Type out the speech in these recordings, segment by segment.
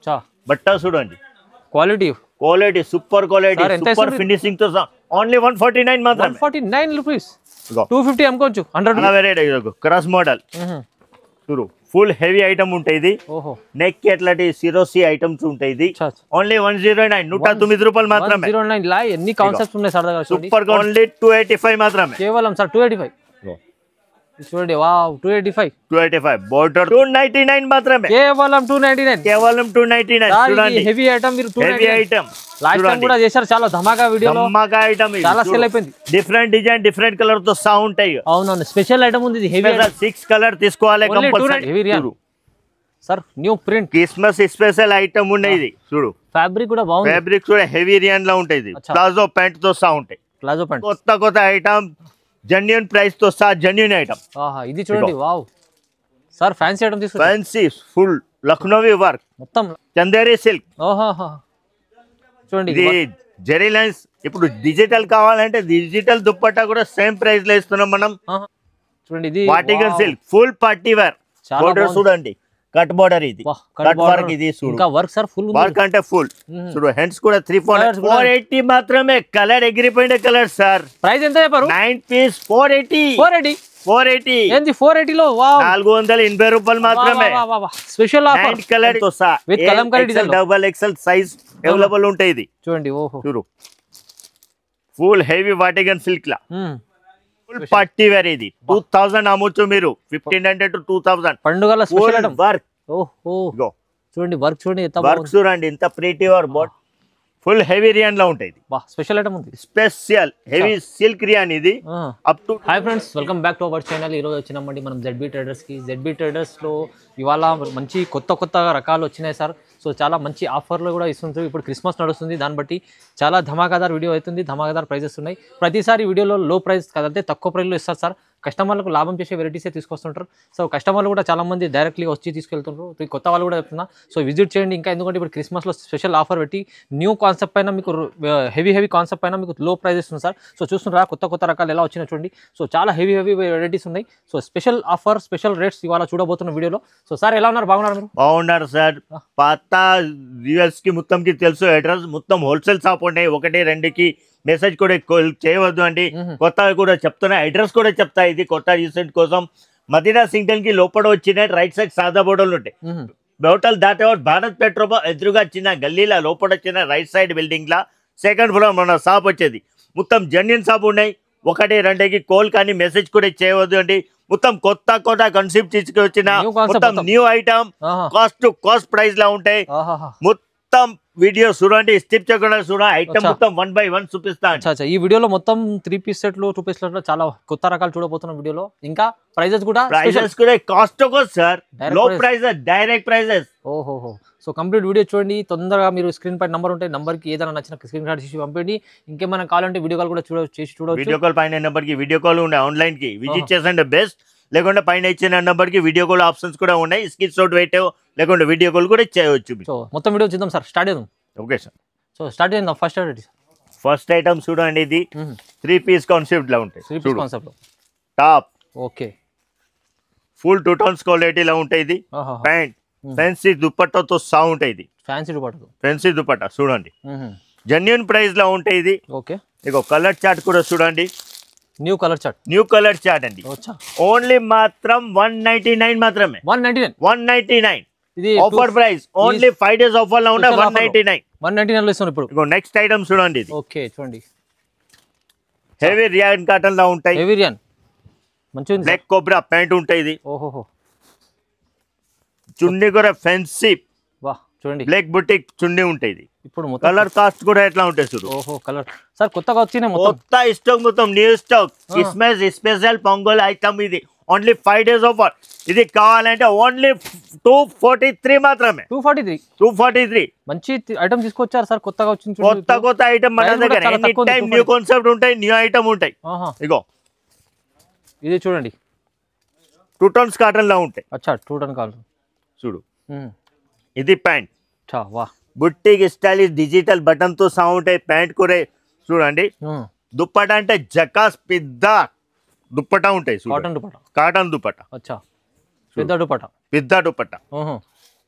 చా బట్టా చూడండి quality quality super finishing తో ఓన్లీ 149 మాత్రమే 149 రూపీస్ 250 అమ్ముకోవచ్చు 100 వెరైటీ క్రాస్ మోడల్ చూడు ఫుల్ హెవీ ఐటమ్ ఉంటాయి ఇది ఓహో నెక్ కి అట్లాంటి సిరోసి ఐటమ్స్ ఉంటాయి ఇది ఓన్లీ 109 109 రూపాయలు మాత్రమే 109 లా ఎన్ని కాన్సెప్ట్స్ ఉన్నాయి సరదాగా సూపర్ ఓన్లీ 285 మాత్రమే కేవలం సార్ 285 చూడండి వావ్ 285 బోర్డర్ 299 మాత్రమే కేవలం 299 చూడండి హెవీ ఐటమ్ మీరు హెవీ ఐటమ్ లాస్ట్ టైం కూడా చేశారు చాలా ధమాకా వీడియోలో ధమాకా ఐటమ్ చాలా సేల్ అయిపోయింది డిఫరెంట్ డిజైన్ డిఫరెంట్ కలర్ తో ఉంటాయి అవునవును స్పెషల్ ఐటమ్ ఉంది ఇది హెవీ 6 కలర్ తీసుకోవాలి compulsory heavy real sir new print Christmas special item ఉన్నాయి ఇది చూడు ఫ్యాబ్రిక్ కూడా బాగుంది ఫ్యాబ్రిక్ కూడా హెవీ రియన్ లా ఉంటాయి ప్లాజో ప్యాంట్ తో ఉంటాయి ప్లాజో ప్యాంట్ కొత్త ఐటమ్ జెన్యూన్ ప్రైస్ తో జెన్యూన్ ఐటమ్ ఇది చూడండి వావ్ సార్ ఫ్యాన్సీ ఐటమ్ తీసుకు ఫ్యాన్సీ ఫుల్ లక్నోవి వర్క్ మొత్తం చందేరి సిల్క్ చూడండి ఇది జెరీ లైన్స్ ఇప్పుడు డిజిటల్ కావాలంటే డిజిటల్ దుప్పట్టా కూడా సేమ్ ప్రైస్ లో ఇస్తున్నాం మనం చూడండి ఇది వాటికల్ silk full party wear border చూడండి కట్ బోర్డర్ ఇది కట్ వర్క్ ఇది చూడు ఇంకా వర్క్ సార్ ఫుల్ వర్క్ అంటే ఫుల్ చూడు హ్యాండ్స్ కూడా 480 మాత్రమే కలర్ ఎగిరిపోయిన కలర్ సార్ ప్రైస్ ఎంత చెప్పారు 9 పీస్ 480 ఏంది 480 లో వావ్ 480 రూపాయలు మాత్రమే స్పెషల్ ఆఫర్ కలర్ తో సహా with Kalamkari design double XL size available ఉంటాయి ఇది చూడండి ఓహో చూడు ఫుల్ హెవీ వాటికన్ సిల్క్ లా ఫుల్ పార్టీ వేర్ ఇది 2000 అమ్మొచ్చు మీరు 1500 to 2000 పండుగల స్పెషల్ ఐటమ్ వర్క్ ఓహో చూడండి వర్క్ చూడండి ఎంత వర్క్ చూడండి ఎంత pretty work but full heavy rayon లా ఉంటాయి ఇది స్పెషల్ ఐటమ్ ఉంది స్పెషల్ హెవీ సిల్క్ రియాన్ ఇది up to hi friends welcome back to our channel ఈ రోజు వచ్చినామండి మనం ZB ట్రేడర్స్ కి ZB ట్రేడర్స్ లో ఇవాళ మంచి కొత్త రకాలు వచ్చినాయి సార్ సో చాలా మంచి ఆఫర్లు కూడా ఇస్తుంటారు ఇప్పుడు క్రిస్మస్ నడుస్తుంది దాన్ని బట్టి చాలా ధమాకాదార్ వీడియో అవుతుంది ధమాకాదార్ ప్రైజెస్ ఉన్నాయి ప్రతిసారి వీడియోలో లో ప్రైస్ కదంటే తక్కువ ప్రైస్లో ఇస్తారు సార్ కస్టమర్లకు లాభం చేసే వెరైటీసే తీసుకొస్తుంటారు సో కస్టమర్లు కూడా చాలా మంది డైరెక్ట్లీ వచ్చి తీసుకెళ్తుంటారు కొత్త వాళ్ళు కూడా చెప్తున్నా సో విజిట్ చేయండి ఇంకా ఎందుకంటే ఇప్పుడు క్రిస్మస్లో స్పెషల్ ఆఫర్ పెట్టి న్యూ కాన్సెప్ట్ పైన మీకు హెవీ కాన్సెప్ట్ పైన మీకు లో ప్రైజెస్ ఉంది సార్ సో చూస్తున్నారా కొత్త రకాలు ఎలా వచ్చినా చూడండి సో చాలా హెవీ వెరైటీస్ ఉన్నాయి so special offer special rates ఇవాళ చూడబోతున్న వీడియోలో సో సార్ ఎలా ఉన్నారు బాగున్నారు మీరు బాగున్నారు సార్ పాత వ్యూవర్స్ కి మొత్తం కి తెలుసు అడ్రస్ మొత్తం హోల్సేల్ షాప్ ఉన్నాయి 1-2కి మెసేజ్ కూడా చేయవద్దు అండి కొత్త కూడా చెప్తున్నా అడ్రస్ కూడా చెప్తా ఇది కొత్త రీసెంట్ కోసం మదీనా సింగ్టన్ కి లోపల వచ్చిన రైట్ సైడ్ సాదా బోర్డర్లు ఉంటాయి బోటల్ దాటే భారత్ పెట్రోల్ ఎదురుగా చిన్న గల్లీలా లోపల వచ్చిన రైట్ సైడ్ బిల్డింగ్ లా సెకండ్ ఫ్లోర్ మన షాప్ వచ్చేది మొత్తం జెన్యూన్ షాప్ ఉన్నాయి 1-2కి కాల్ కానీ మెసేజ్ కూడా చేయవద్దు అండి మొత్తం కొత్త కాన్సెప్ట్ తీసుకొచ్చిన మొత్తం న్యూ ఐటమ్ కాస్ట్ ప్రైస్ లా ఉంటాయి మొత్తం వీడియో చూడండి స్కిప్ చేయకుండా చూడండి ఐటమ్ మొత్తం 1 by 1 చూపిస్తాను ఈ వీడియోలో మొత్తం 3 పీస్ సెట్లు 2 పీస్ సెట్లు చాలా కొత్త రకాలు చూడబోతున్న వీడియోలో ఇంకా ప్రైజెస్ కూడా కాస్ట్ సార్ లో ప్రైజెస్ డైరెక్ట్ ప్రైజెస్ ఓహో సో కంప్లీట్ వీడియో చూడండి తొందరగా మీరు స్క్రీన్ పై నంబర్ ఉంటాయి నంబర్ కి ఏదైనా నచ్చిన స్క్రీన్ షాట్ చేసి పంపండి ఇంకేమైనా కావాలంటే వీడియో కాల్ కూడా చూడవచ్చు వీడియో కాల్ పైన నెంబర్ కి వీడియో కాల్ ఉన్నాయి ఆన్లైన్ కి విజిట్ చేసండి బెస్ట్ లేకుంటే పైన ఇచ్చిన నెంబర్ కి వీడియో కాల్ ఆప్షన్స్ కూడా ఉన్నాయి స్క్రీన్ షాట్ పెట్టే లేకుంటే వీడియో కాల్ కూడా చేయవచ్చు సో మొత్తం వీడియో చూద్దాం సార్ స్టార్ట్ చేద్దాం ఓకే సార్ సో స్టార్ట్ చేద్దాం ఫస్ట్ ఐటమ్ చూడండి ఇది 3 పీస్ కాన్సెప్ట్ లా ఉంటాయి 3 పీస్ కాన్సెప్ట్ లో top okay full 2 tones quality లా ఉంటాయి ఇది ప్యాంట్ ఫ్యాన్సీ దుపట్టాతో ఉంటాయి ఇది ఫ్యాన్సీ దుపట్టా చూడండి జెన్యూన్ ప్రైస్ లా ఉంటాయి ఇది ఓకే ఇగో కలర్ చార్ట్ కూడా చూడండి న్యూ కలర్ చార్ట్ అండి ఓన్లీ మాత్రం 199 మాత్రమే 199 ఇది offer price only 5 days offer లో ఉన్న 199 లో ఇస్తాను ఇప్పుడు ఇగో నెక్స్ట్ ఐటమ్ చూడండి ఇది ఓకే చూడండి హెవీ రియాన్ కాటన్ లా ఉంటాయి హెవీ రియాన్ మంచి ఉంది బ్లాక్ కోబ్రా ప్యాంట్ ఉంటాయి ఇది ఓహో చున్నీ కూడా ఫ్యాన్సీ వాహ్ చూడండి బ్లాక్ బుటిక్ చున్నీ ఉంటాయి ఇది ఇప్పుడు కలర్ కాస్ట్ కూడా ఎట్లా ఉంటాయి చూడు ఓహో కలర్ సార్ కొత్తగా వచ్చిన కొత్త స్టాక్ మొత్తం new stock Christmas special pongal item ఇది ఓన్లీ 5 డేస్ ఆఫర్ ఇది కావాలంటే ఓన్లీ 243 మాత్రమే 243 మంచి ఐటమ్ తీసుకొచ్చారు సార్ కొత్తగా వచ్చింది కొత్త ఐటమ్ మన దగ్గర ఎనీ టైం న్యూ కాన్సెప్ట్ ఉంటాయి న్యూ ఐటమ్ ఉంటాయి ఇగో ఇది చూడండి 2 టన్స్ కాటన్ లా ఉంటాయి అచ్చా 2 టన్ కాటన్ చూడు ఇది ప్యాంట్ వాహ్ బుట్టిక్ స్టైలిష్ డిజిటల్ బటన్ తో ఉంటాయి ప్యాంట్ కూడా చూడండి దుప్పటా అంటే జకాస్ పెద్ద దుప్పటా ఉంటాయి కాటన్ దుప్పటా కాటన్ దుప్పటా అచ్చా పెద్ద దుప్పటా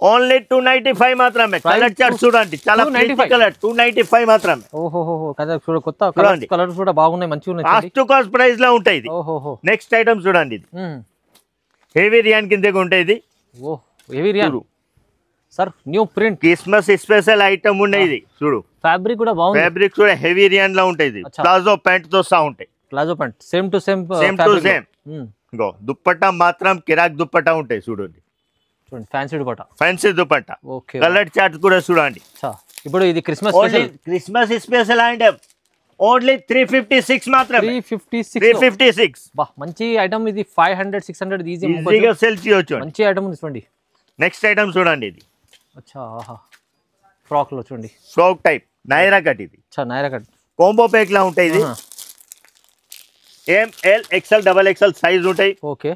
ఓన్లీ 295 మాత్రమే. కలర్ చార్ట్ చూడండి, చాలా ప్రిటీ కలర్. 295 మాత్రమే. ఓహో కదా, చూడ కొత్త కలర్స్ కూడా బాగున్నాయి, మంచిగా ఉన్నాయి. కాస్ట్ టు కాస్ట్ ప్రైస్ లో ఉంటాయి ఇది. ఓహో నెక్స్ట్ ఐటమ్ చూడండి, ఇది హెవీ రియాన్ కింద ఉంటాయి. ఓ heavy rayon sir, new print Christmas special item ఉన్నాయి. ఇది చూడు, ఫ్యాబ్రిక్ కూడా బాగుంది. ఫ్యాబ్రిక్ కూడా హెవీ రియాన్ లో ఉంటాయి. ప్లాజో ప్యాంట్ తో సహా ఉంటాయి. Palazzo pant same to same go dupatta మాత్రం కిరాక్ దుప్పట్టా ఉంటాయి. చూడండి చూడండి, fancy dupatta. Fancy dupatta. Okay, colour chart కూడా చూడండి. ఇప్పుడు ఇది Christmas Christmas special item only 356 మాత్రమే. 356 బా, మంచి ఐటమ్ ఇది. 500 600 ఈజీగా సెల్ చేయొచ్చు. మంచి ఐటమ్ ఉంది చూడండి. నెక్స్ట్ ఐటమ్ చూడండి, ఇది ఫ్రాక్ లో చూడండి, ఫ్రాక్ టైప్ నైరా కట్. ఇది నైరా కట్ కాంబో ప్యాక్ లా ఉంటాయి. ఇది ML XL XXL సైజ్ ఉంటాయి. ఓకే,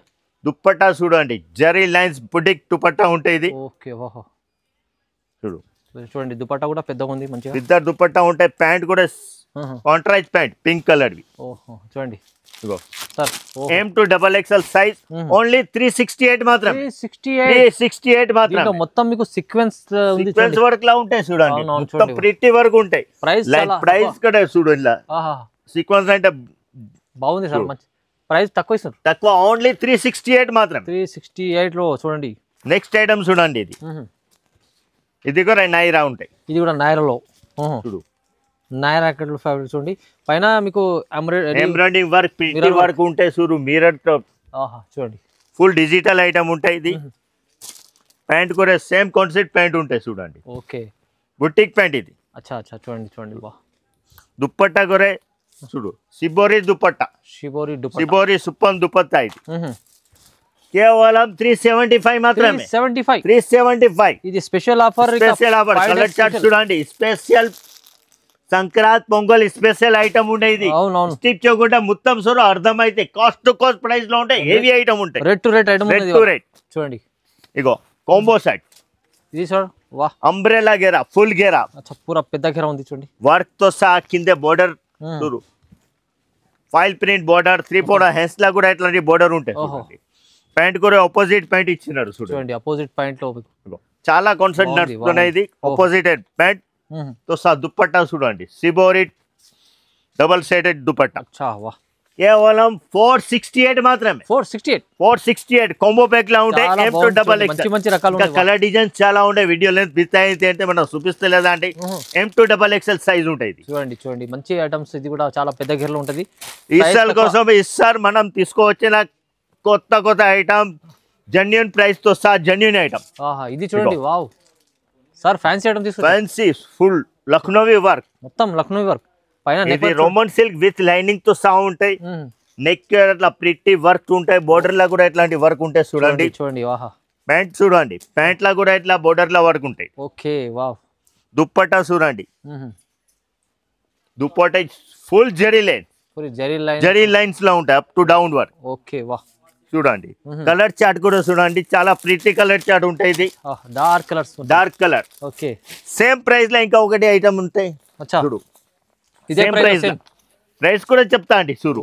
దుప్పట్టా చూడండి, జరీ లైన్స్ బుటిక్ దుపట్టా ఉంటాయి. ఇది ఓకే, ఓహో చూడు, చూడండి దుపట్టా కూడా పెద్దగా ఉంది, మంచిగా పెద్ద దుపట్టా ఉంటాయి. ప్యాంట్ కూడా కాంట్రాస్ట్ ప్యాంట్ పింక్ కలర్. ఓహో చూడండి sir, M2 XXL size only 368 మాత్రమే. 368 మాత్రమే. మొత్తం మీకు సీక్వెన్స్ వర్క్ లా ఉంటాయి చూడండి, మొత్తం ప్రిటీ వర్క్ ఉంటాయి. ప్రైస్ కూడా చూడు, ఇలా సీక్వెన్స్ అంటే బాగుంది సార్. మంచి ప్రైస్ తక్కువ ఇస్తారు, తక్కువ. ఓన్లీ 368 మాత్రమే. 368 లో చూడండి. నెక్స్ట్ ఐటమ్ చూడండి, ఇది కూడా నైరా ఉంటాయి. ఇది కూడా నైరాలో చూడు, నైరా ఫ్యాబ్రిక్ చూడండి. పైన మీకు ఎంబ్రాయిడింగ్ వర్క్ ప్రింట్ వర్క్ ఉంటాయి. చూడు, మిర్రర్ తో చూడండి, ఫుల్ డిజిటల్ ఐటమ్ ఉంటాయి. ఇది ప్యాంట్ కూడా సేమ్ కాన్సెప్ట్ ప్యాంట్ ఉంటాయి చూడండి. ఓకే, బుటిక్ ప్యాంట్ ఇది. అచ్చా చూడండి చూడండి, బా. దుప్పట్టా కూడా చూడు, సిబోరి దుపట్టా. సిబోరి సుప్పన్ దుపట్టా. ఇది కేవలం 375 మాత్రమే. 375. ఇది స్పెషల్ ఆఫర్. కలర్ చార్ట్ చూడండి, special Sankranti pongal special item ఉండే. ఇది స్టిచ్ చేయకుండా మొత్తం సొర అర్థమైతే కాస్ట్ టు కాస్ట్ ప్రైస్ లో ఉంటాయి. హెవీ ఐటమ్ ఉంటాయి. రేట్ ఐటమ్ చూడండి. ఇగో కాంబో సెట్. ఇది సార్, వా, అంబ్రెలా గేరా, ఫుల్ గేరా. పూరా పెద్ద గేరా ఉంది చూడండి. వర్క్ తో సహా కింద బోర్డర్ చూడు, ఫైల్ ప్రింట్ బోర్డర్, 3/4 హ్యాండ్స్ లా కూడా ఇట్లాంటి బోర్డర్ ఉంటాయి. ప్యాంట్ కూడా ఆపోజిట్ ప్యాంట్ ఇచ్చినారు చూడండి. ఆపోజిట్ ప్యాంట్ లో చాలా కాన్సెప్ట్ నడుస్తున్నాయి. ఇది ఆపోజిట్ ప్యాంట్ తో సహా దుపట్టా చూడండి, సిబోరి డబుల్ సైడెడ్ దుపట్టా. కేవలం 468 మాత్రమే. 468 కాంబో ప్యాక్ లా ఉంటాయి. M2 XXL కలర్ డిజైన్స్ చాలా ఉంటాయి. వీడియో లెంత్ బిస్తాయి అంటే మనం చూపిస్తలేదా అంటే M2 XXL సైజ్ ఉంటాయి. చూడండి చూడండి, మంచి ఐటమ్స్. ఇది కూడా చాలా పెద్ద గేర్లో ఉంటది. ఈసారి కోసం ఈసారి మనం తీసుకోవచ్చిన కొత్త ఐటమ్ జెన్యూన్ ప్రైస్ తో సహా జెన్యూన్ ఐటమ్. ఇది చూడండి, వావ్ సార్, ఫ్యాన్సీ ఐటమ్ తీసుకు. ఫ్యాన్సీ ఫుల్ లక్నోవి వర్క్, మొత్తం లక్నోవి వర్క్. పైన ఇది రోమన్ సిల్క్ విత్ లైనింగ్ తో సహా ఉంటాయి. నెక్ అట్లా ప్రిటీ వర్క్ ఉంటాయి. బోర్డర్ లా కూడా ఇట్లాంటి వర్క్ ఉంటాయి చూడండి. చూడండి, వాహా. ప్యాంట్ చూడండి, ప్యాంట్ లా కూడా ఇట్లా బోర్డర్ లా వర్క్ ఉంటాయి. Okay, wow. దుప్పట్టా చూడండి, దుప్పట్టా ఫుల్ జరీ లైన్స్ లో ఉంటాయి, up to down work. Okay, వాహ్. చూడండి, కలర్ చార్ట్ కూడా చూడండి, చాలా ప్రిటీ కలర్ చార్ట్ ఉంటాయి. ఇది dark colour. Okay, same price లో ఇంకా ఒకటి ఐటమ్ ఉంటాయి చూడు. ప్రైస్ కూడా చెప్తా అండి. చూడు,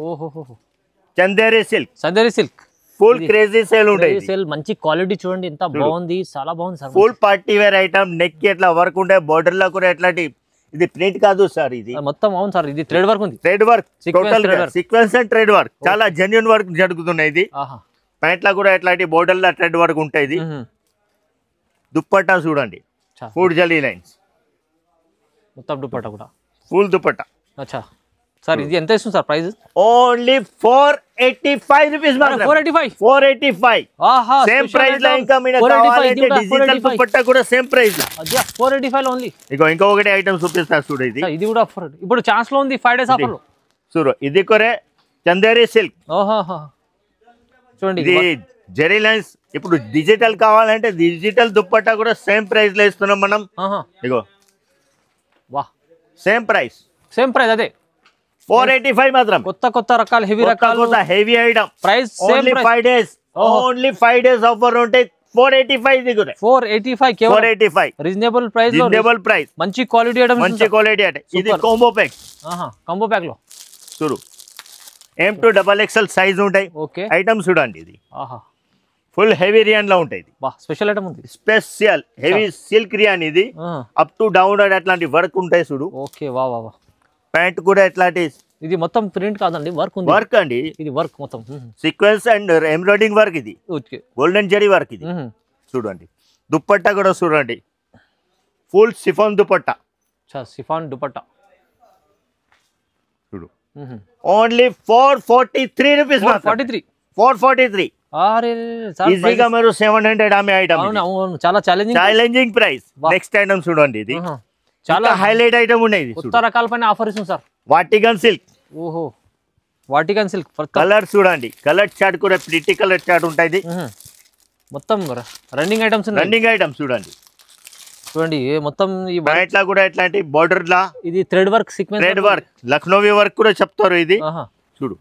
Chanderi silk full crazy sale ఉంటాయి. మంచి క్వాలిటీ చూడండి, ఎంత బాగుంది, చాలా బాగుంది sir. Full party wear item. Neck కి ఎట్లా వర్క్ ఉంటాయి, బోర్డర్ లో కూడా ఎట్లాంటి. ఇది ప్రింట్ కాదు సార్, ఇది మొత్తం. అవును సార్, ఇది థ్రెడ్ వర్క్ ఉంది. Thread work, total sequence and thread work. చాలా జెన్యూన్ వర్క్ జరుగుతున్నాయి. ఇది ప్యాంట్ లో కూడా ఎట్లాంటి బోర్డర్ లో థ్రెడ్ వర్క్ ఉంటాయి. ఇది దుప్పట్టా చూడండి, ఫుల్ జరీ లైన్స్, మొత్తం దుప్పట్టా కూడా ఫుల్ దుప్పట్టా. అచ్చా సార్, ఇది ఎంత ఇస్తుంది sir price? Only 485 rupees. 485. Same price లో ఇంకా మీరు కావాలంటే డిజిటల్ దుపట్టా కూడా సేమ్ ప్రైస్ లో. 485 ఓన్లీ. ఇంకొకటి ఐటమ్ చూపిస్తా చూడు. ఇది కూడా ఇప్పుడు ఛాన్స్ లో ఉంది, 5 డేస్ ఆఫర్ లో. చూడు, ఇది కూడా చందేరి సిల్క్. చూడండి, ఇది జెరీ లైన్స్. ఇప్పుడు డిజిటల్ కావాలంటే డిజిటల్ దుపట్టా కూడా సేమ్ ప్రైస్ లో ఇస్తున్నాం మనం. ఇగో, వా, సేమ్ ప్రైస్ అదే 485 మాత్రం. కొత్త రకాల heavy item. Price only 5 days. Only 5 days offer ఉంటాయి. 485. ఇది కూడా 485 రీజనబుల్ ప్రైస్. మంచి క్వాలిటీ ఐటమ్. ఇది కాంబో ప్యాక్. లో చూడు, M2 XXL సైజ్ ఉంటాయి. ఓకే, ఐటమ్ చూడండి. ఇది ఫుల్ హెవీ రియాన్ లో ఉంటాయి. బా స్పెషల్ ఐటమ్ ఉంది. స్పెషల్ హెవీ సిల్క్ రియాన్ ఇది. అప్ టు డౌన్ అట్లాంటి వర్క్ ఉంటాయి చూడు. ఓకే వా వా వా. ప్యాంట్ కూడా ఎట్లాంటి, ఇది మొత్తం ప్రింట్ కాదండి, వర్క్ ఉంది. వర్క్ అండి ఇది, వర్క్ మొత్తం సీక్వెన్స్ అండ్ ఎంబ్రాయిడింగ్ వర్క్ ఇది. ఓకే గోల్డెన్ జరీ వర్క్ ఇది. చూడండి దుపట్టా కూడా చూడండి, full chiffon dupatta. Chiffon dupatta చూడు. Only 443 rupees. 443. ఈజీగా మీరు 700 ఆమె ఐటమ్. చాలా ఛాలెంజింగ్ ప్రైస్. నెక్స్ట్ ఐటమ్ చూడండి, ఇది చాలా హైలైట్ ఐటమ్ ఉన్నాయి. కొత్త రకాల పైన ఆఫర్ ఇస్తుంది సార్. Vatican silk. ఓహో వాటికన్ సిల్క్. కలర్ చూడండి, కలర్ చార్ట్ కూడా ప్రిటీ కలర్ చార్ట్ ఉంటుంది. మొత్తం రన్నింగ్ ఐటమ్స్. రన్నింగ్ ఐటమ్స్ చూడండి. చూడండి మొత్తం ఈ ఇట్లా కూడా ఎట్లాంటి బోర్డర్ లా ఇది thread work, sequence thread work, Lucknowi work కూడా చెప్తారు ఇది. చూడు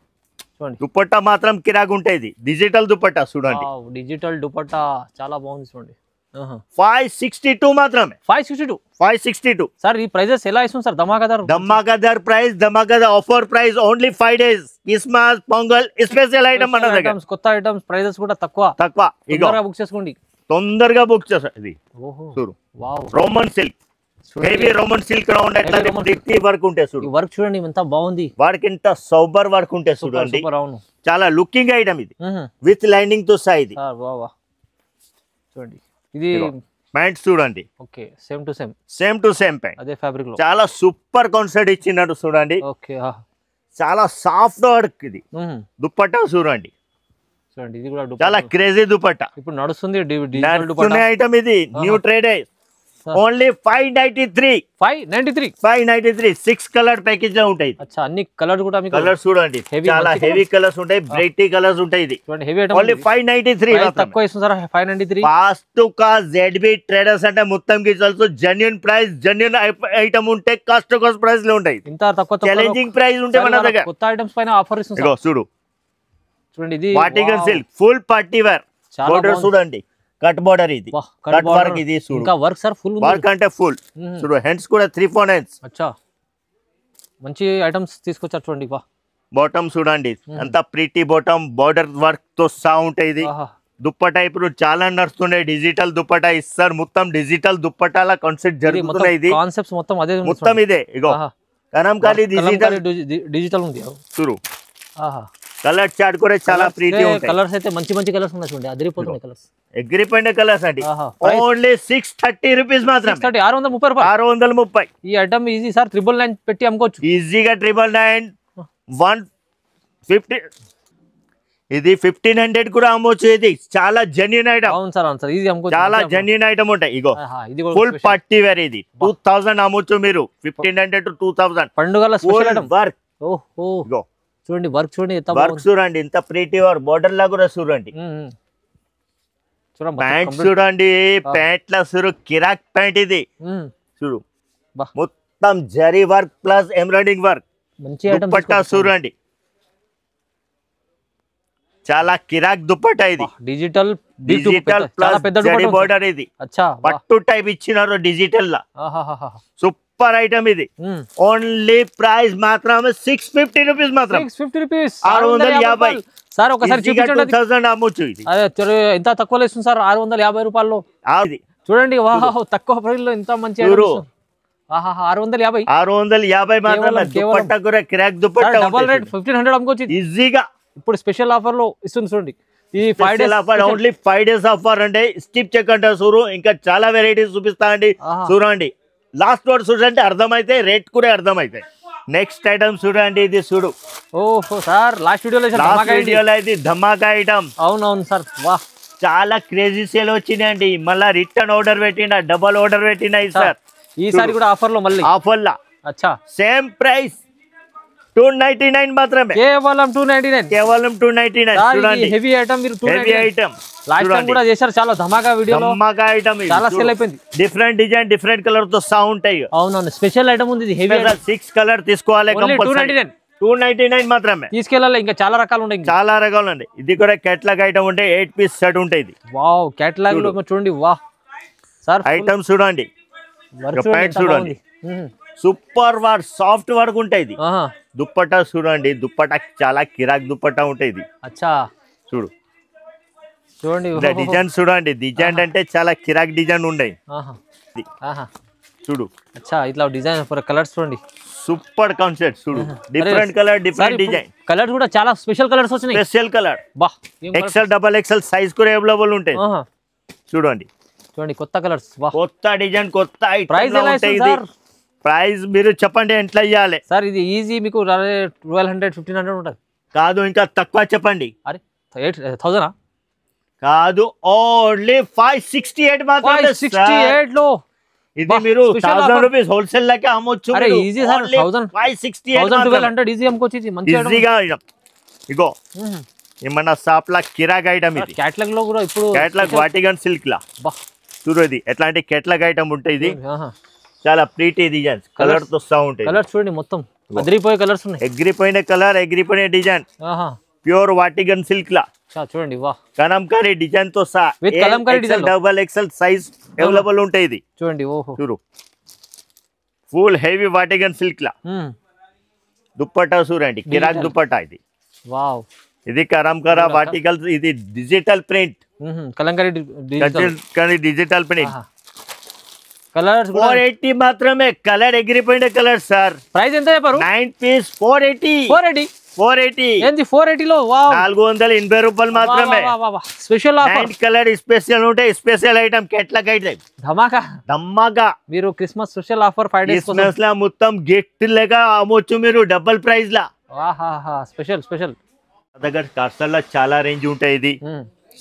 చూడండి దుపట్టా మాత్రం కిరాక్ ఉంటాయి. డిజిటల్ దుపట్టా చూడండి. డిజిటల్ దుపట్టా చాలా బాగుంది చూడండి. 562 మాత్రమే. 562 సార్. ఈ ప్రైజెస్ ఎలా ఇస్తుంది సార్? ధమాకాదార్ ప్రైస్, ధమాకాదార్ offer price. Only 5 days. Christmas, Pongal special item మన దగ్గర. కొత్త ఐటమ్స్ ప్రైజెస్ కూడా తక్కువ. తొందరగా బుక్ చేసుకోండి. తొందరగా బుక్ చేస్తారు. ఇది చూడు Roman silk, heavy Roman silk round అట్లాంటి ప్రిటీ వర్క్ ఉంటాయి చూడు. వర్క్ చూడండి ఎంత బాగుంది. వర్క్ ఇంత సూపర్ వర్క్ ఉంటాయి చూడండి. చాలా లుకింగ్ ఐటమ్ ఇది, విత్ లైనింగ్ తో సహా ఇది. చూడండి ఇది ప్యాంట్ చూడండి. Okay same to same pant అదే ఫ్యాబ్రిక్ లో. చాలా సూపర్ కాన్సెప్ట్ ఇచ్చినట్టు చూడండి. ఓకే చాలా సాఫ్ట్ వర్క్ ఇది. దుపట్టా చూడండి. ఇది కూడా చాలా క్రేజీ దుపట్టా. ఇప్పుడు నడుస్తుంది ఐటమ్ ఇది. New trade only 593. 6 colour package లో ఉంటాయి. అన్ని కలర్ కూడా కలర్స్ చూడండి, చాలా హెవీ కలర్స్ ఉంటాయి, బ్రైట్ కలర్స్ ఉంటాయి. ఇది ఓన్లీ 593. తక్కువ ఇస్తుంది సార్ 593. ఫాస్ట్ కా జెడ్బి ట్రేడర్స్ అంటే మొత్తం కి తెలుసు జెన్యూన్ ప్రైస్, జెన్యూన్ ఐటమ్ ఉంటే కాస్ట్ ప్రైస్ లో ఉంటాయి. ఇంత తక్కువ ఛాలెంజింగ్ ప్రైస్ ఉంటే మన దగ్గర కొత్త ఐటమ్స్ పైన ఆఫర్ ఇస్తుంది. చూడు చూడండి ఇది Vatican silk full party wear. Border చూడండి, కట్ బోర్డర్ ఇది, కట్ వర్క్ ఇది. ఇంకా వర్క్ సార్ ఫుల్ వర్క్ అంటే ఫుల్. చూడు హ్యాండ్స్ కూడా 3/4 hands. అచ్చా మంచి ఐటమ్స్ తీసుకొచ్చారు చూడండి. బాటమ్ చూడండి, అంత ప్రిటీ బాటమ్, బోర్డర్ వర్క్ తో సహా ఉంటాయి. దుప్పటా ఇప్పుడు చాలా నడుస్తుండే, డిజిటల్ దుప్పటా ఇస్తారు. మొత్తం డిజిటల్ దుప్పటాల కాన్సెప్ట్ జరుగుతున్నాయి. ఇది కాన్సెప్ట్స్ మొత్తం అదే, మొత్తం ఇదే. ఇగో కలంకారీ డిజిటల్ ఉంది చూడు. కలర్ చార్ట్ కూడా చాలా ప్రీతి ఉంటాయి. కలర్స్ అయితే మంచి మంచి కలర్స్ ఉన్నాయి చూడండి, అదిరిపోతున్నాయి కలర్స్. ఎగ్రిపోయిన కలర్స్ అండి. ఓన్లీ 630 రూపీస్ మాత్రం. 630 రూపాయలు. 630. ఈ ఐటమ్ ఈజీ సార్ 999 పెట్టి అమ్ముకోవచ్చు ఈజీగా. 999, 150. ఇది 1500 కూడా అమ్మొచ్చు. ఇది చాలా జెన్యూన్ ఐటమ్. అవును సార్, అవును సార్, ఈజీ అమ్ముకోవచ్చు. చాలా జెన్యూన్ ఐటమ్ ఉంటాయి. ఇగో ఫుల్ పార్టీ వేర్ ఇది 2000 అమ్మొచ్చు మీరు. 1500 to 2000 పండుగల స్పెషల్ ఐటమ్. వర్క్ ఇగో చూడండి, వర్క్ చూడండి, వర్క్ చూడండి, ఇంత ప్రీటీ వర్క్. బోర్డర్ లా కూడా చూడండి. ప్యాంట్ చూడండి, ప్యాంట్ లా చూడు, కిరాక్ ప్యాంట్ ఇది. చూడు మొత్తం zari work plus embroidering work. Dupatta చూడండి, చాలా కిరాక్ దుపట్టా ఇది. డిజిటల్ ప్లస్ జరీ బోర్డర్ ఇది. పట్టు టైప్ ఇచ్చినారు డిజిటల్ లా. సూపర్ ఐటమ్ ఇది. ఓన్లీ ప్రైస్ మాత్రం 650 రూపీస్ మాత్రం. 650 సార్. ఒకసారి 2000 అమ్మొచ్చు ఇది. ఎంత తక్కువలో ఇస్తుంది సార్? 650 రూపాయల్లో చూడండి. వాహ్, తక్కువ ప్రైస్ లో ఇంత మంచి 650. 650 మాత్రమే. దుపట్టా కూడా కిరాక్ దుపట్టా. డబుల్ రేట్ 1500 అమ్ముకోవచ్చు ఈజీగా. ఇప్పుడు స్పెషల్ ఆఫర్ లో ఇస్తుంది చూడండి. ఈ 5 days offer, only 5 days offer అంటే స్కిప్ చేయకండి చూడు. ఇంకా చాలా వెరైటీస్ చూపిస్తా అండి, చూడండి. లాస్ట్ వర్డ్ చూడండి, అర్థమైతే రేట్ కూడా అర్థమైతాయి. నెక్స్ట్ ఐటమ్ చూడండి, ఇది చూడు. ఓహో సార్, లాస్ట్ వీడియోలో ఇది ధమాకా ఐటమ్. అవునవును సార్, వాహ్, చాలా క్రేజీ సేల్ వచ్చినాయండి. మళ్ళీ రిటర్న్ ఆర్డర్ పెట్టినా, డబల్ ఆర్డర్ పెట్టినా సార్. ఈసారి కూడా ఆఫర్ లో, మళ్ళీ ఆఫర్ లా. అచ్చా, సేమ్ ప్రైస్ 299 మాత్రమే. కేవలం 299. కేవలం 299. చూడండి, హెవీ ఐటమ్. మీరు హెవీ ఐటమ్ లాస్ట్ టైం కూడా చేశారు, చాలా ధమాకా వీడియోలో. ధమాకా ఐటమ్, చాలా సేల్ అయిపోయింది. డిఫరెంట్ డిజైన్, డిఫరెంట్ కలర్ తో సౌండ్ ఉంటాయి. అవునవును, స్పెషల్ ఐటమ్ ఉంది. ఇది హెవీ 6 కలర్ తీసుకోవాలి కంపల్సరీ. 299 మాత్రమే తీసుకెళ్ళాలి. ఇంకా చాలా రకాలు ఉంటాయి, చాలా రకాలు ఉంటాయి. ఇది కూడా కేటలాగ్ ఐటమ్ ఉంటే 8 పీస్ సెట్ ఉంటాయి. ఇది వావ్, కేటలాగ్ లో చూడండి. వాహ్ సార్, ఐటమ్ చూడండి, ప్యాంట్ చూడండి, సూపర్ వర్క్, సాఫ్ట్ వర్క్ ఉంటాయి. ఇది దుప్పట్టా చూడండి, దుప్పట్టా చాలా కిరాక్ దుప్పట్టా ఉంటాయి. ఇది అచ్చా, చూడు, చూడండి డిజైన్ చూడండి, డిజైన్ అంటే చాలా కిరాక్ డిజైన్ ఉన్నాయి. ఆహా ఆహా చూడు అచ్చా ఇట్లా డిజైన్ కలర్స్ చూడండి, సూపర్ కాన్సెప్ట్ చూడు, different colour different design. Colours కూడా చాలా స్పెషల్ కలర్స్ వచ్చినాయి, స్పెషల్ కలర్. బా ఎక్సెల్ డబల్ ఎక్సెల్ సైజ్ కూడా అవైలబుల్ ఉంటాయి. చూడండి చూడండి కొత్త కలర్స్, బా కొత్త డిజైన్ కొత్త ప్రైస్ ఎలా ఉంటాయి. ఇస్తుంది ఇది సార్? ప్రైస్ మీరు చెప్పండి ఎట్లా ఇవ్వాలి సార్? ఇది ఈజీ మీకు 1200 1500 ఉంటుంది కాదు, ఇంకా తక్కువ చెప్పండి. అరే 8000 కాదు, ఓన్లీ 568 మాత్రమే. 568 లో ఇది మీరు 1000 రూపీస్ హోల్సేల్ లకి అమ్మొచ్చు. అరే ఈజీ సార్, 1200 ఈజీ అమ్ముకోవచ్చు. ఇది మంచి ఈజీగా. ఇగో ఏమన్నా షాప్ లా కిరాక్ ఐటమ్ ఇది. క్యాటలాగ్ లో కూడా ఇప్పుడు క్యాటలాగ్ వాటిగన్ సిల్క్ లా చూడు, ఇది ఎట్లాంటి క్యాటలాగ్ ఐటమ్ ఉంటాయి. ఇది చాలా ప్రీటీ డిజైన్స్ కలర్ తో వస్తా ఉంటాయి. కలర్స్ చూడండి మొత్తం అదిరిపోయే కలర్స్ ఉన్నాయి, ఎగిరిపోయిన కలర్ ఎగిరిపోయిన డిజైన్. ప్యూర్ వాటిగన్ సిల్క్ లా చూడండి, వా కలంకారీ డిజైన్ తో సహా డబల్ ఎక్సెల్ సైజ్ అవైలబుల్ ఉంటాయి. ఇది చూడండి, ఓహో చూడు ఫుల్ హెవీ వాటిగన్ సిల్క్ లా. దుప్పట్టా చూడండి, కిరాక్ దుప్పట్టా ఇది. వావ్, ఇది కలంకారా వాటికల్, ఇది digital print, kalamkari digital print. Colours 480 మాత్రమే. కలర్ ఎగిరిపోయిన కలర్ సార్. ప్రైస్ ఎంత చెప్పారు? 9 పీస్ 480. 480 ఏంది 480 లో? వావ్, 480 రూపాయలు మాత్రమే. Special offer. 9 కలర్ స్పెషల్ ఉంటాయి, స్పెషల్ ఐటమ్ కేటలాగ్ ఐటమ్ ధమాకా. మీరు Christmas special offer 5 days Christmas లా మొత్తం గిఫ్ట్ లేక అమ్మొచ్చు మీరు డబుల్ ప్రైస్ లా. స్పెషల్ దగ్గర కార్సల్ లా చాలా రేంజ్ ఉంటాయి. ఇది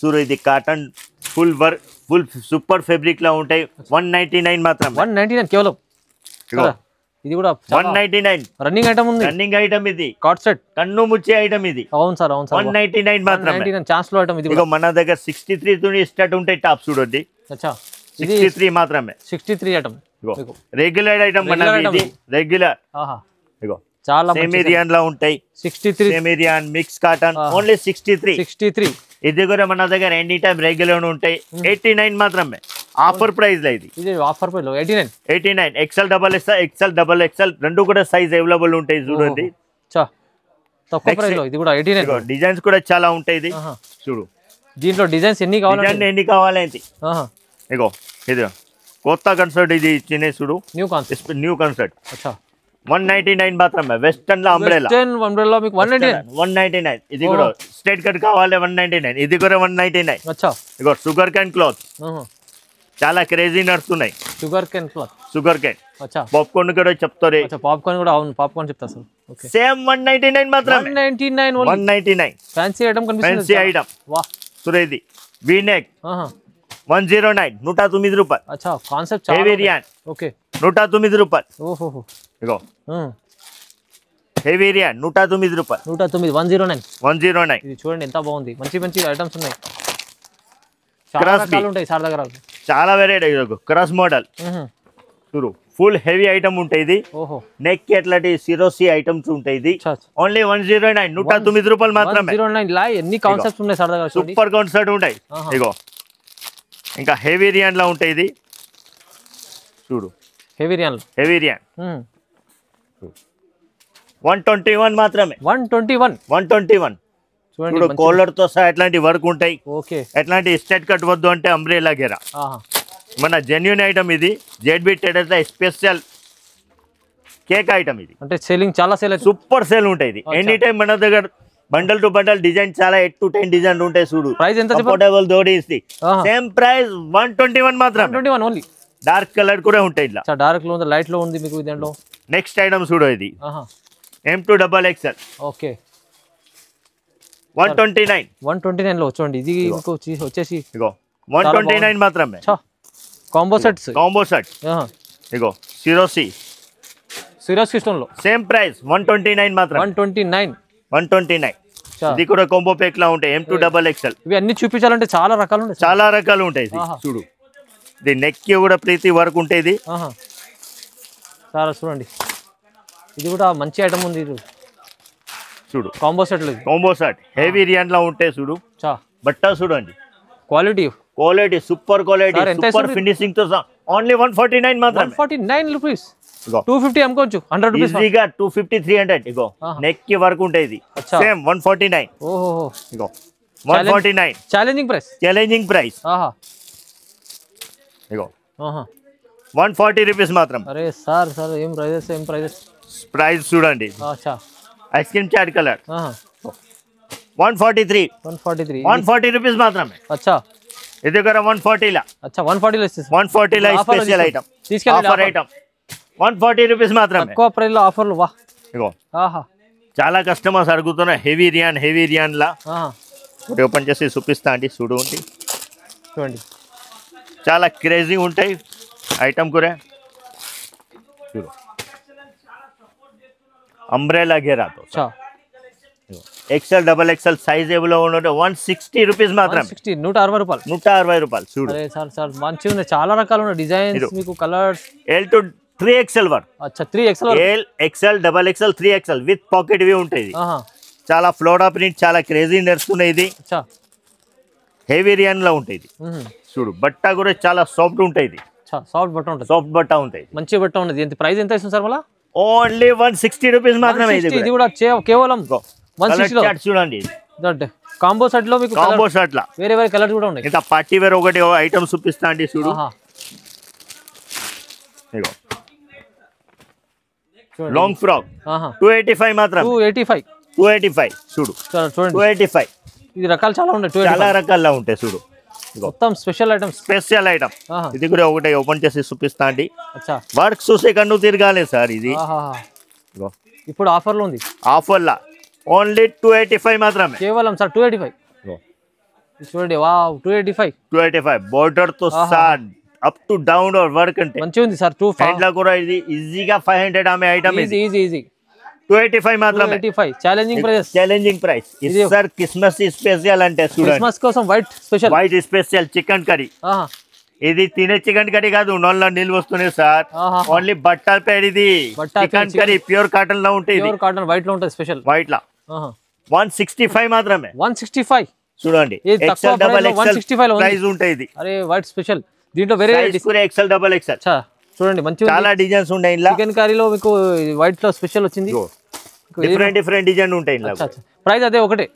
చూడు, ఇది cotton full work full super fabric లా ఉంటాయి. 199 మాత్రం. 199 కేవలం. ఇది కూడా 199 రన్నింగ్ ఐటమ్ ఉంది. రన్నింగ్ ఐటమ్ ఇది, కార్డ్ సెట్ కన్ను ముచ్చే ఐటమ్ ఇది. అవును సార్ 199 మాత్రం. 199 ఛాన్స్ లో ఐటమ్ ఇది. ఇగో మన దగ్గర 63 తోని స్టార్ట్ ఉంటాయి టాప్ చూడండి. అచ్చా, ఇది 63 మాత్రమే. 63 ఐటమ్ రెగ్యులర్ ఐటమ్ మనది. ఇది రెగ్యులర్. ఇగో చాలా సెమీరియన్ లా ఉంటాయి. 63 సెమీరియన్ మిక్స్ కాటన్ ఓన్లీ 63. ఇది కూడా మన దగ్గర ఎనీ టైం రెగ్యులర్ ఉంటాయి. 89 మాత్రమే ఆఫర్ ప్రైస్ లో. ఇది ఆఫర్ ప్రైస్ లో 89. XL double XL double XL రెండు కూడా సైజ్ అవైలబుల్ ఉంటాయి. చూడండి తక్కువ ప్రైస్ లో. ఇది కూడా 89. డిజైన్స్ కూడా చాలా ఉంటాయి. ఇది చూడు, దీంట్లో డిజైన్స్ ఎన్ని కావాలి? ఎన్ని కావాలి? ఇగో ఇది కొత్త కన్సర్ట్, ఇది చిన్న చూడు, న్యూ కన్సర్ట్. 199 మాత్రమే. వెస్టర్న్ లో అంబ్రెల్లా మీకు 199. ఇది కూడా స్ట్రైట్ కట్ కావాలి 199. ఇది కూడా 199. ఇగో షుగర్ క్యాన్ క్లాత్ చాలా క్రేజీ నడుస్తున్నాయి. షుగర్ క్యాన్ పాప్కార్న్ కూడా చెప్తారు. పాప్కార్న్ కూడా అవును, పాప్కార్న్ చెప్తా సార్. సేమ్ 199 మాత్రమే. 199 ఫ్యాన్సీ ఐటమ్ కనిపిస్తుంది. Fancy item. వాహ్, సురేది వీనెక్ 109 109 రూపాయలు. అచ్చా, కాన్సెప్ట్ చాలా హెవీ రియాన్. ఓకే, 109 రూపాయలు. ఓహో, ఇగో హెవీ రియాన్ 109 రూపాయలు. 109. ఇది చూడండి ఎంత బాగుంది, మంచి ఐటమ్స్ ఉన్నాయి. చాలా రకాలు ఉంటాయి సార్ దగ్గర, చాలా వెరైటీ. క్రాస్ మోడల్ చూడు, ఫుల్ హెవీ ఐటమ్ ఉంటాయి. ఇది నెక్ కి అట్లాంటి సిరోసి ఐటమ్స్ ఉంటాయి. ఇది ఓన్లీ 109 109 రూపాయలు మాత్రమే. 109 ఎన్ని కాన్సెప్ట్స్ ఉన్నాయి సార్ దగ్గర, సూపర్ కాన్సెప్ట్ ఉంటాయి. ఇగో ఇంకా హెవీ రియాన్ లా ఉంటాయి. ఇది చూడు, హెవీ రియాన్ 121 మాత్రమే. 121 చూడు, కోలర్ తో సహా ఎట్లాంటి వర్క్ ఉంటాయి. ఎట్లాంటి స్టెట్ కట్ వద్దు అంటే అంబ్రెలా గేరా మన జెన్యూన్ ఐటమ్. ఇది ZB traders special cake item. ఇది అంటే సేలింగ్ చాలా సూపర్ సేల్ ఉంటాయి. ఇది ఎనీ టైం మన దగ్గర బండల్ టు బండల్ డిజైన్ చాలా 8 to 10 డిజైన్ ఉంటాయి. చూడు, ప్రైస్ ఎంత? కంఫర్టబుల్ దోడి సేమ్ ప్రైస్ 121 మాత్రం. 121 ఓన్లీ. డార్క్ కలర్ కూడా ఉంటాయి. ఇట్లా డార్క్ లో ఉంది, లైట్ లో ఉంది మీకు దీంట్లో. నెక్స్ట్ ఐటమ్ చూడు, ఇది M2 డబల్ ఎక్సెల్. ఓకే, 129 లో చూడండి. ఇది వచ్చేసి ఇగో 129 మాత్రమే. Combo set. ఇగో సిరోసి సిస్టమ్ లో సేమ్ ప్రైస్ 129 మాత్రం. 129. ఇది కూడా కాంబో ప్యాక్ లా ఉంటాయి. M2 double XL. ఇవి అన్ని చూపించాలంటే చాలా రకాలు ఉంటాయి. చూడు, ఇది నెక్ కి కూడా ప్రీతి వర్క్ ఉంటాయి. చాలా చూడండి, ఇది కూడా మంచి ఐటమ్ ఉంది. ఇది చూడు, కాంబో సెట్ హెవీ రియాన్ లా ఉంటాయి. చూడు, బట్ట చూడండి, quality super quality, super finishing తో ఓన్లీ 149 మాత్రం. 149 రూపీస్. 250 అమ్ముకోవచ్చు. 100 రూపీస్ ఈజీగా 250 300. ఇగో నెక్ కి వర్క్ ఉంటాయి. ఇది సేమ్ 149. ఓహో, ఇగో 149 ఛాలెంజింగ్ ప్రైస్. Challenging price. ఆహా ఇగో ఆహా 140 రూపీస్ మాత్రం. అరే సార్ సార్ ఏం ప్రైజెస్ ప్రైస్ చూడండి. అచ్చా ఐస్ క్రీమ్ చాట్ కలర్ ఆహా 143 140 రూపీస్ మాత్రమే. అచ్చా ఇది దగ్గర 140 లా. అచ్చా 140 లో ఇస్తుంది. 140 లా special item offer item 140 rupees మాత్రమే. తక్కువ ప్రైస్ లో ఆఫర్లు వా. ఇగో ఆహా చాలా కస్టమర్స్ అడుగుతున్న హెవీ రియాన్ లా. ఒకటి ఓపెన్ చేసి చూపిస్తా అండి చూడండి. చాలా క్రేజీ ఉంటాయి ఐటమ్ కూడా. చూడు అంబ్రెలా గేరాతో ఎక్సెల్ డబల్ ఎక్సెల్ సైజ్ ఏబుల్ ఉంటే 160 రూపీస్ మాత్రం. 160 రూపాయలు 160 రూపాయలు. చూడు సార్ మంచిగా ఉన్నాయి, చాలా రకాలు ఉన్నాయి డిజైన్స్, మీకు కలర్స్. L to 3XL వరకు. అచ్చా 3XL L XL double XL 3XL with pocket వి ఉంటుంది. చాలా ఫ్లోరా ప్రింట్ చాలా క్రేజీ నడుస్తున్నాయి. ఇది హెవీ రియాన్ లో ఉంటుంది. చూడు బట్ట కూడా చాలా సాఫ్ట్ ఉంటుంది. సాఫ్ట్ బట్ట ఉంటుంది, సాఫ్ట్ బట్ట ఉంటుంది, మంచి బట్ట ఉంటుంది. ఎంత ప్రైస్ ఎంత ఇస్తుంది సార్ మళ్ళీ? ఓన్లీ 160 రూపీస్ మాత్రమే. ఇది కూడా కేవలం 160 చూడండి. కాంబో సెట్ లో మీకు కాంబో సెట్ లా వేరే వేరే కలర్స్ కూడా ఉన్నాయి. ఇంత పార్టీ వేర్ ఒకటి ఐటమ్ చూపిస్తా అండి. చూడు లాంగ్ ఫ్రాక్ 285 మాత్రం. 285 చూడు చూడండి 285. ఇది రకాలు చాలా ఉన్నాయి, చాలా రకాల్లో ఉంటాయి. చూడు మొత్తం స్పెషల్ ఐటమ్. ఇది కూడా ఒకటి ఓపెన్ చేసి చూపిస్తా అండి. వర్క్ చూసే కన్ను తిరగాలి సార్. ఇది ఇప్పుడు ఆఫర్ లో ఉంది. ఆఫర్ లా ఓన్లీ 285 మాత్రమే కేవలం సార్. 285 చూడండి. వావ్ 285 బోర్డర్ తో sir up to down work అంటే మంచిగా ఉంది సార్. 2 హ్యాండ్ లా కూడా ఇది ఈజీగా 500 ఆమె ఐటమ్. ఈజీ 285 మాత్రమే. 285 ఛాలెంజింగ్ ప్రైస్. ఇది సార్ క్రిస్మస్ స్పెషల్ అంటే చూడండి. క్రిస్మస్ కోసం వైట్ స్పెషల్ చికెన్ కర్రీ. ఇది తినే చికెన్ కర్రీ కాదు, నోళ్ళ నీళ్ళు వస్తున్నాయి సార్. ఓన్లీ బట్టల పేరు ఇది చికెన్ కర్రీ. ప్యూర్ కాటన్ లో ఉంటుంది. ప్యూర్ కాటన్ వైట్ లో ఉంటుంది. స్పెషల్ వైట్ లా 165 మాత్రమే. 165 చూడండి. ఎక్సెల్ డబల్ ఎక్సెల్ ప్రైస్ ఉంటాయి. ఇది అరే వైట్ స్పెషల్. దీంట్లో వేరే ఎక్సెల్ డబల్ ఎక్సెల్ చూడండి మంచిగా చాలా డిజైన్స్ ఉన్నాయి. చికెన్ కర్రీలో మీకు వైట్ లో స్పెషల్ వచ్చింది. డిఫరెంట్ డిజైన్ ఉంటాయి. ప్రైస్ అదే ఒకటే.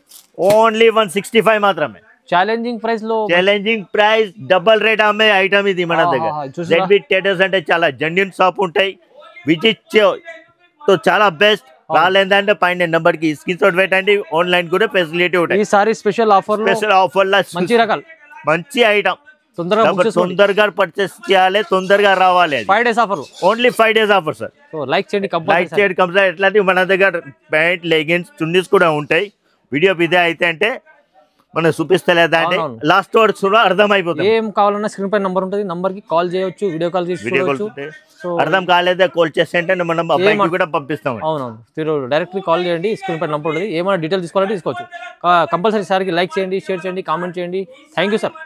ఓన్లీ 165 మాత్రమే. ఛాలెంజింగ్ ప్రైస్ డబల్ రేట్ అమ్మే ఐటమ్ ఇది మన దగ్గర. ZB Traders అంటే చాలా జెన్యూన్ షాప్ ఉంటాయి. విజిట్ తో చాలా బెస్ట్. రాలేదంటే పైన నెంబర్ కి స్క్రీన్ షాట్ పెట్టండి. ఆన్లైన్ కూడా ఫెసిలిటీ ఉంటాయి. ఈసారి స్పెషల్ ఆఫర్ లా మంచి రకాలు మంచి ఐటమ్ తొందరగా పర్చేస్ చేయాలి, తొందరగా రావాలి. 5 days offer. Only 5 days offer sir. Like చేయండి కంపల్సరీ. ఎట్లాంటి మన దగ్గర ప్యాంట్ లెగిన్స్ చున్నీస్ కూడా ఉంటాయి. వీడియో ఇదే అయితే అంటే మనం చూపిస్తలేదా అంటే లాస్ట్ వర్డ్స్ కూడా అర్థమైపోతుంది. ఏం కావాలన్నా స్క్రీన్ పై నంబర్ ఉంటుంది, నంబర్ కి కాల్ చేయొచ్చు, వీడియో కాల్ చేసి అర్థం కాలేదా కాల్ చేస్తే అంటే మనం అబ్బాయికి కూడా పంపిస్తాం. అవునవును మీరు డైరెక్ట్లీ కాల్ చేయండి, స్క్రీన్ పై నంబర్ ఉంటుంది. ఏమైనా డీటెయిల్ తీసుకోవాలంటే తీసుకోవచ్చు. కంపల్సరీ సార్కి లైక్ చేయండి, షేర్ చేయండి, కామెంట్ చేయండి. Thank you sir.